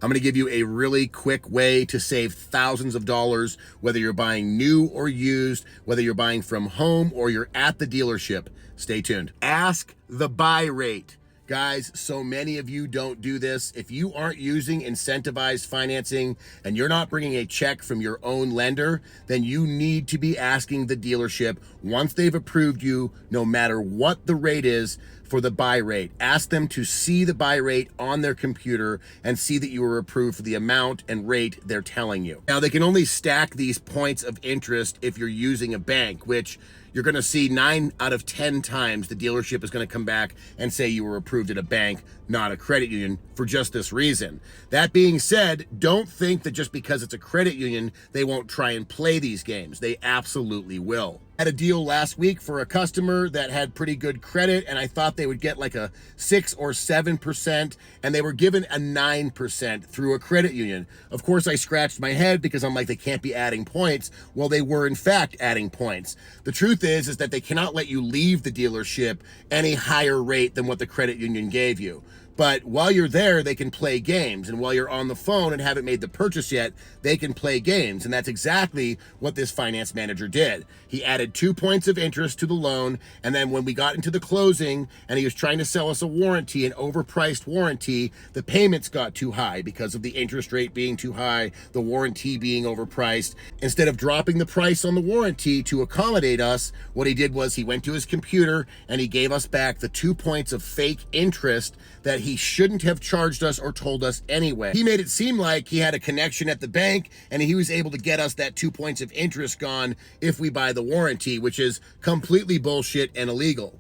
I'm going to give you a really quick way to save thousands of dollars, whether you're buying new or used, whether you're buying from home or you're at the dealership. Stay tuned. Ask the buy rate. Guys, so many of you don't do this. If you aren't using incentivized financing and you're not bringing a check from your own lender, then you need to be asking the dealership, once they've approved you, no matter what the rate is, for the buy rate. Ask them to see the buy rate on their computer and see that you were approved for the amount and rate they're telling you. Now, they can only stack these points of interest if you're using a bank, which you're going to see 9 out of 10 times the dealership is going to come back and say you were approved at a bank, not a credit union, for just this reason. That being said, don't think that just because it's a credit union, they won't try and play these games. They absolutely will. I had a deal last week for a customer that had pretty good credit, and I thought they would get like a 6 or 7%, and they were given a 9% through a credit union. Of course, I scratched my head because I'm like, they can't be adding points. Well, they were in fact adding points. The truth is that they cannot let you leave the dealership any higher rate than what the credit union gave you. But while you're there, they can play games. And while you're on the phone and haven't made the purchase yet, they can play games. And that's exactly what this finance manager did. He added 2 points of interest to the loan. And then when we got into the closing and he was trying to sell us a warranty, an overpriced warranty, the payments got too high because of the interest rate being too high, the warranty being overpriced. Instead of dropping the price on the warranty to accommodate us, what he did was he went to his computer and he gave us back the 2 points of fake interest that he shouldn't have charged us or told us anyway. He made it seem like he had a connection at the bank and he was able to get us that 2 points of interest gone if we buy the warranty, which is completely bullshit and illegal.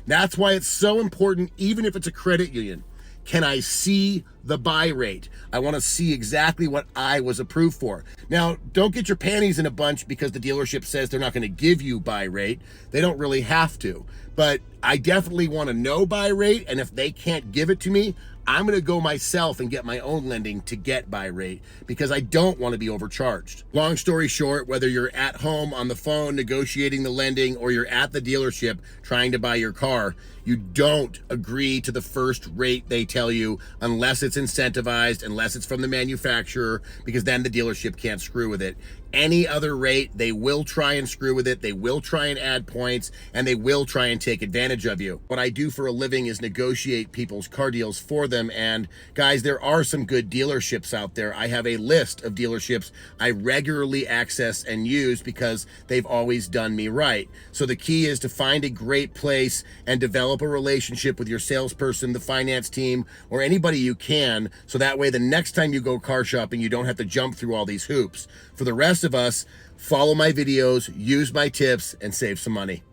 That's why it's so important, even if it's a credit union. Can I see the buy rate? I want to see exactly what I was approved for. Now, don't get your panties in a bunch because the dealership says they're not going to give you buy rate. They don't really have to. But I definitely want to know buy rate, and if they can't give it to me, I'm going to go myself and get my own lending to get buy rate because I don't want to be overcharged. Long story short, whether you're at home on the phone negotiating the lending or you're at the dealership trying to buy your car, you don't agree to the first rate they tell you unless it's incentivized, unless it's from the manufacturer, because then the dealership can't screw with it. Any other rate, they will try and screw with it. They will try and add points, and they will try and take advantage of you. What I do for a living is negotiate people's car deals for them. And guys, there are some good dealerships out there. I have a list of dealerships I regularly access and use because they've always done me right. So the key is to find a great place and develop a relationship with your salesperson, the finance team, or anybody you can. So that way, the next time you go car shopping, you don't have to jump through all these hoops. For the rest of us, follow my videos, use my tips, and save some money.